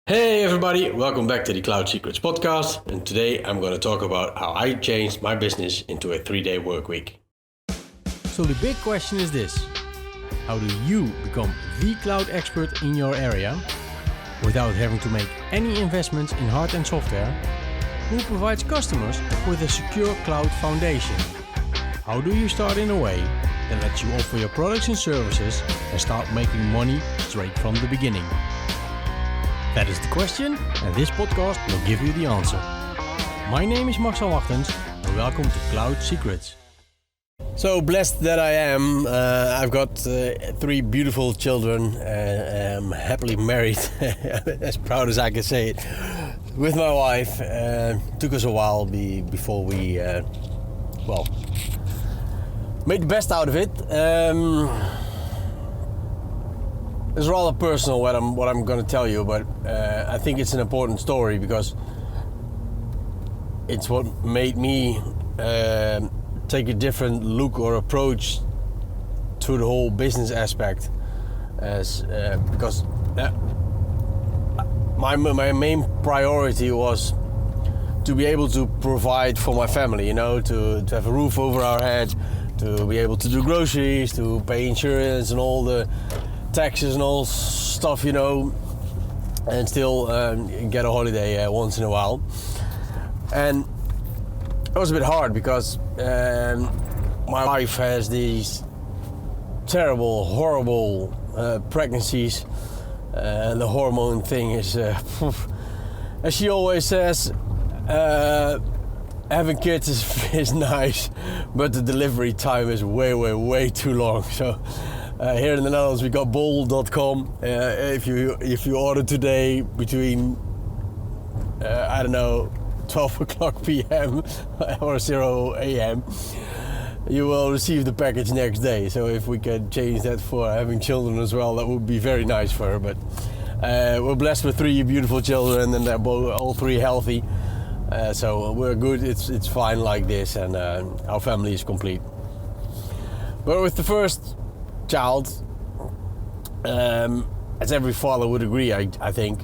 Hey everybody, welcome back to the Cloud Secrets podcast, and today I'm going to talk about how I changed my business into a 3-day work week. So the big question is this: how do you become the cloud expert in your area without having to make any investments in hardware and software? Who provides customers with a secure cloud foundation? How do you start in a way that lets you offer your products and services and start making money straight from the beginning? That is the question, and this podcast will give you the answer. My name is Marcel Wachtens, and welcome to Cloud Secrets. So blessed that I am, I've got 3 beautiful children, I'm happily married, as proud as I can say it, with my wife. Took us a while before we, made the best out of it. It's rather personal what I'm going to tell you, but I think it's an important story because it's what made me take a different look or approach to the whole business aspect. Because my main priority was to be able to provide for my family, to have a roof over our head, to be able to do groceries, to pay insurance and all the taxes and all stuff, and still get a holiday once in a while. And it was a bit hard because my wife has these terrible, horrible pregnancies. The hormone thing is, as she always says, having kids is nice, but the delivery time is way too long. So here in the Netherlands we got bol.com. If you order today between 12 o'clock p.m. or 0 a.m. you will receive the package next day. So if we can change that for having children as well, that would be very nice for her. But we're blessed with 3 beautiful children, and they're all 3 healthy. So we're good. It's fine like this, and our family is complete. But with the first child, as every father would agree, I think,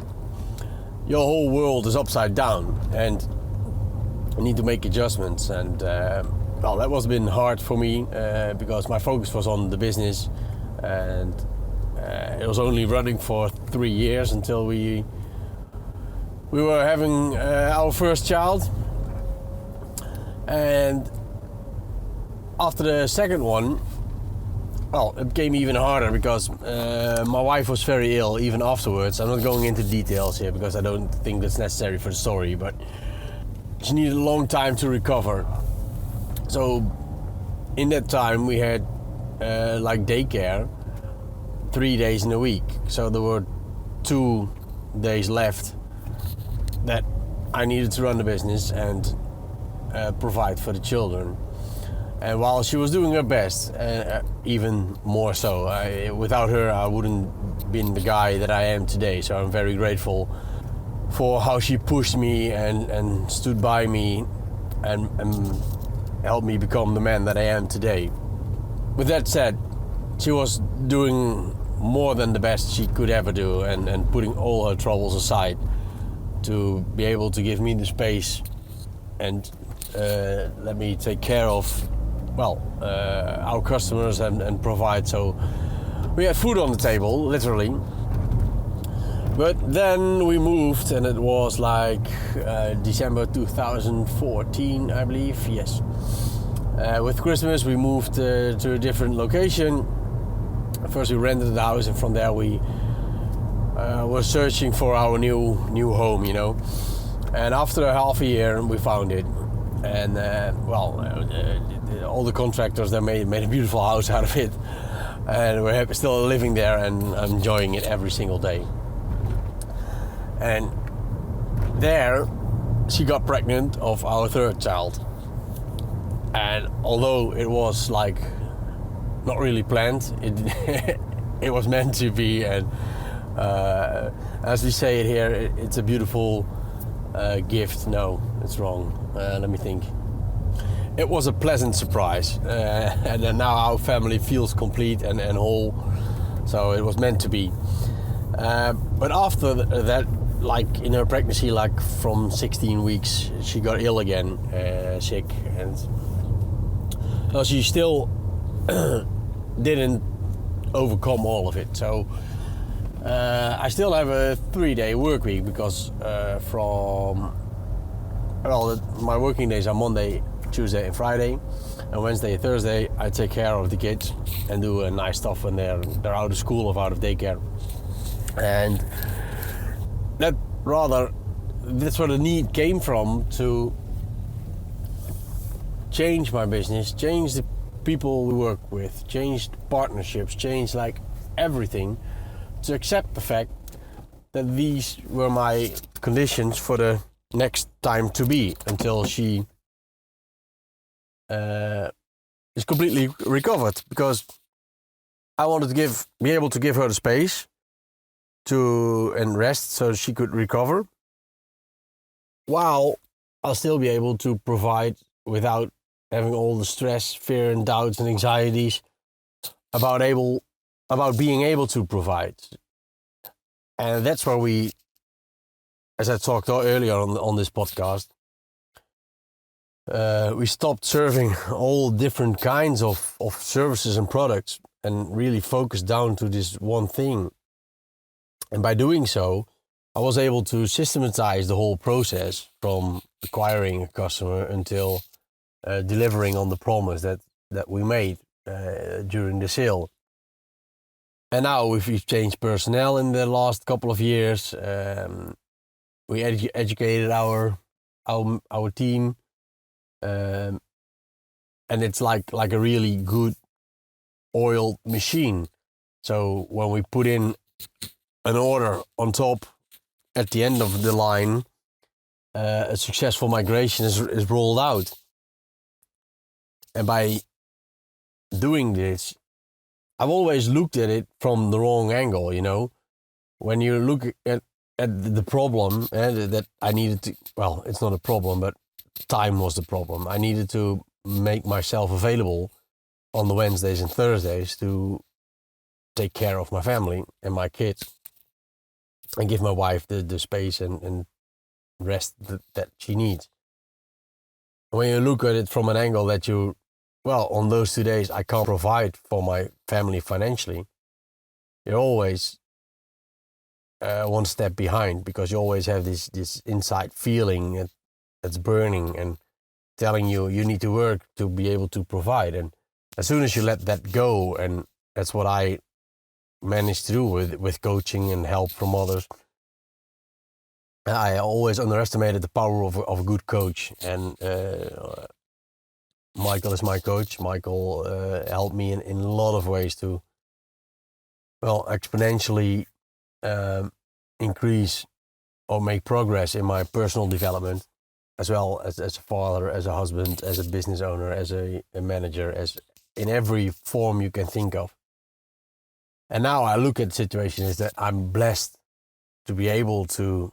your whole world is upside down and you need to make adjustments. And that was been hard for me because my focus was on the business, and it was only running for 3 years until we were having our first child. And after the second one, it became even harder because my wife was very ill even afterwards. I'm not going into details here because I don't think that's necessary for the story, but she needed a long time to recover. So in that time we had daycare 3 days in a week. So there were 2 days left that I needed to run the business and provide for the children. And while she was doing her best, even more so, without her I wouldn't been the guy that I am today. So I'm very grateful for how she pushed me and stood by me and helped me become the man that I am today. With that said, she was doing more than the best she could ever do, and putting all her troubles aside to be able to give me the space and let me take care of our customers and provide. So we had food on the table, literally. But then we moved, and it was December 2014, I believe. Yes. With Christmas we moved to a different location. First we rented the house, and from there we were searching for our new home, And after a half a year we found it. And all the contractors there made a beautiful house out of it, and we're still living there and enjoying it every single day. And there she got pregnant of our 3rd child, and although it was not really planned, it was meant to be. And as we say it here, it's a beautiful gift. No, it's wrong. Let me think. It was a pleasant surprise, and now our family feels complete and whole. So it was meant to be. But after that, like in her pregnancy, like from 16 weeks, she got ill again, sick, and she still didn't overcome all of it. So I still have a 3-day work week because my working days are Monday, Tuesday and Friday, and Wednesday and Thursday I take care of the kids and do nice stuff when they're out of school or out of daycare. And that's where the need came from, to change my business, change the people we work with, change partnerships, change like everything, to accept the fact that these were my conditions for the next time to be, until she is completely recovered, because I wanted to be able to give her the space and rest so she could recover, while I'll still be able to provide without having all the stress, fear and doubts and anxieties about being able to provide. And that's where we, as I talked earlier on this podcast, we stopped serving all different kinds of services and products and really focused down to this one thing. And by doing so, I was able to systematize the whole process, from acquiring a customer until delivering on the promise that we made during the sale. And now we've changed personnel in the last couple of years. We educated our team, and it's like a really good oiled machine. So when we put in an order on top at the end of the line, a successful migration is rolled out. And by doing this, I've always looked at it from the wrong angle, you know. When you look at the problem, that I needed to, well, it's not a problem, but time was the problem. I needed to make myself available on the Wednesdays and Thursdays to take care of my family and my kids, and give my wife the space and rest that she needs. When you look at it from an angle that on those 2 days I can't provide for my family financially, you're always one step behind, because you always have this inside feeling that's burning and telling you need to work to be able to provide. And as soon as you let that go, and that's what I managed to do with coaching and help from others. I always underestimated the power of a good coach, and Michael is my coach. Michael helped me in a lot of ways to, exponentially increase or make progress in my personal development, as well as a father, as a husband, as a business owner, as a manager, as in every form you can think of. And now I look at the situation is that I'm blessed to be able to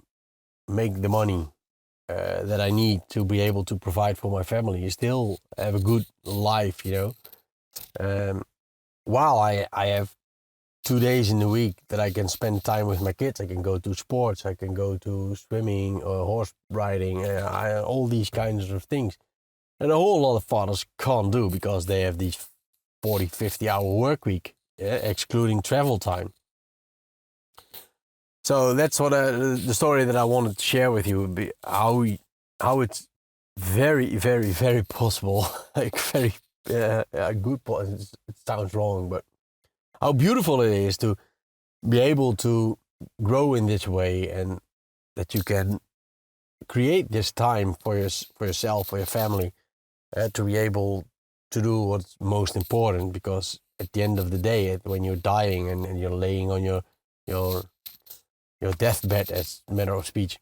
make the money that I need to be able to provide for my family. You still have a good life, you know. While I have 2 days in the week that I can spend time with my kids. I can go to sports, I can go to swimming or horse riding, all these kinds of things. And a whole lot of fathers can't do because they have these 40, 50-hour work week, excluding travel time. So that's what the story that I wanted to share with you would be how it's very, very, very possible, like very good. It sounds wrong, but how beautiful it is to be able to grow in this way, and that you can create this time for yourself, for your family, to be able to do what's most important. Because at the end of the day, when you're dying and you're laying on your deathbed, as a matter of speech,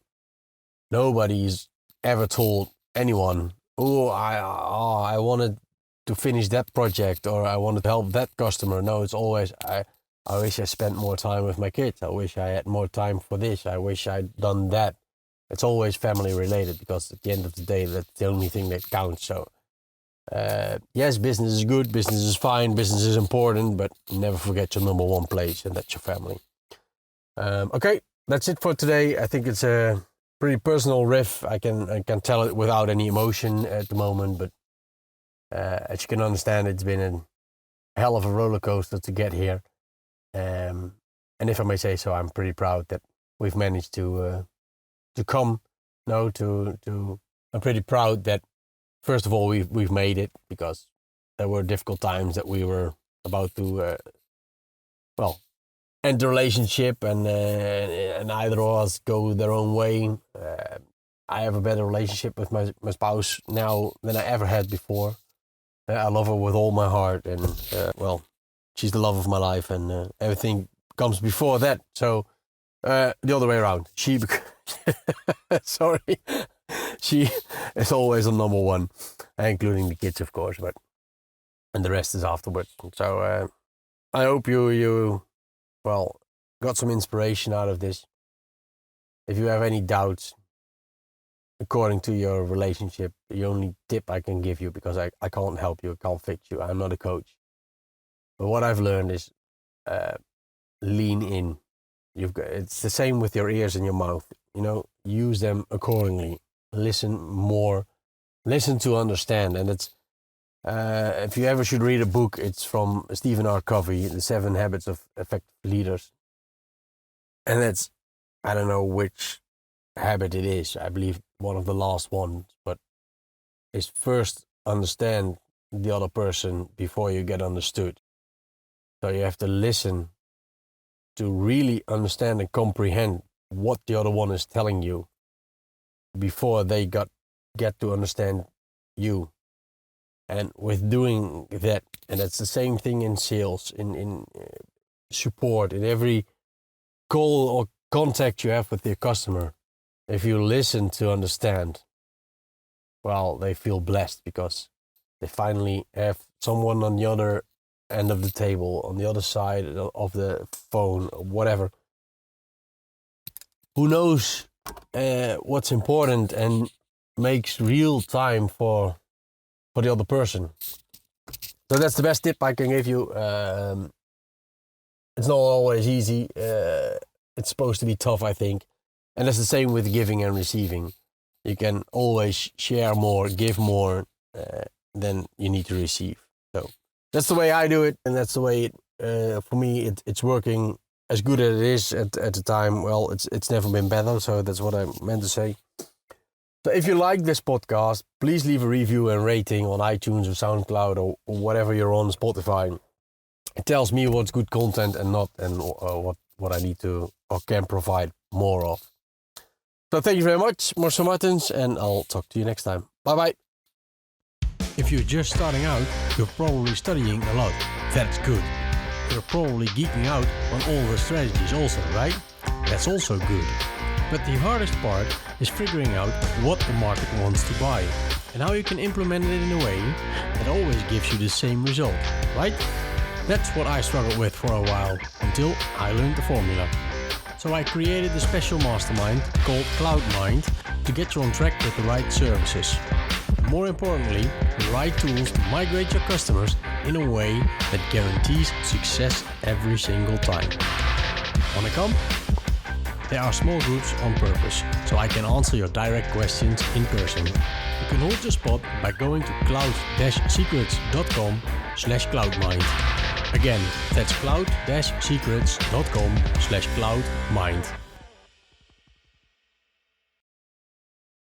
nobody's ever told anyone, I wanted to finish that project, or I wanted to help that customer. No, it's always, I wish I spent more time with my kids. I wish I had more time for this. I wish I'd done that. It's always family related, because at the end of the day, that's the only thing that counts. So, yes, business is good, business is fine, business is important, but never forget your number one place, and that's your family. Okay, that's it for today. I think it's a pretty personal riff. I can tell it without any emotion at the moment, but as you can understand, it's been a hell of a roller coaster to get here. And if I may say so, I'm pretty proud that we've managed to come. I'm pretty proud that first of all we've made it, because there were difficult times that we were about to end the relationship, and either of us go their own way. I have a better relationship with my spouse now than I ever had before. I love her with all my heart, and she's the love of my life, and everything comes before that. So the other way around. She is always on number one, including the kids, of course, and the rest is afterwards. So I hope you got some inspiration out of this. If you have any doubts according to your relationship, the only tip I can give you, because I can't help you, I can't fix you, I'm not a coach. But what I've learned is lean in. It's the same with your ears and your mouth. Use them accordingly. Listen more. Listen to understand. And it's if you ever should read a book, it's from Stephen R. Covey, The 7 Habits of Effective Leaders. And that's, I don't know which habit it is. I believe one of the last ones, but is first understand the other person before you get understood. So you have to listen to really understand and comprehend what the other one is telling you before they get to understand you. And with doing that, and it's the same thing in sales, in support, in every call or contact you have with your customer, if you listen to understand, they feel blessed, because they finally have someone on the other end of the table, on the other side of the phone, whatever, who knows what's important and makes real time for the other person. So that's the best tip I can give you. It's not always easy. It's supposed to be tough, I think. And that's the same with giving and receiving. You can always share more, give more than you need to receive. So that's the way I do it, and that's the way for me it's working as good as it is at the time. Well, it's never been better, so that's what I meant to say. So if you like this podcast, please leave a review and rating on iTunes or SoundCloud or whatever you're on, Spotify. It tells me what's good content and not, and what I need to or can provide more of. So thank you very much, Marcel Martens, and I'll talk to you next time. Bye-bye. If you're just starting out, you're probably studying a lot. That's good. You're probably geeking out on all the strategies also, right? That's also good. But the hardest part is figuring out what the market wants to buy and how you can implement it in a way that always gives you the same result, right? That's what I struggled with for a while, until I learned the formula. So I created a special mastermind called CloudMind to get you on track with the right services. More importantly, the right tools to migrate your customers in a way that guarantees success every single time. Wanna come? There are small groups on purpose, so I can answer your direct questions in person. You can hold your spot by going to cloud-secrets.com/cloudmind. Again, that's cloud-secrets.com/cloudmind.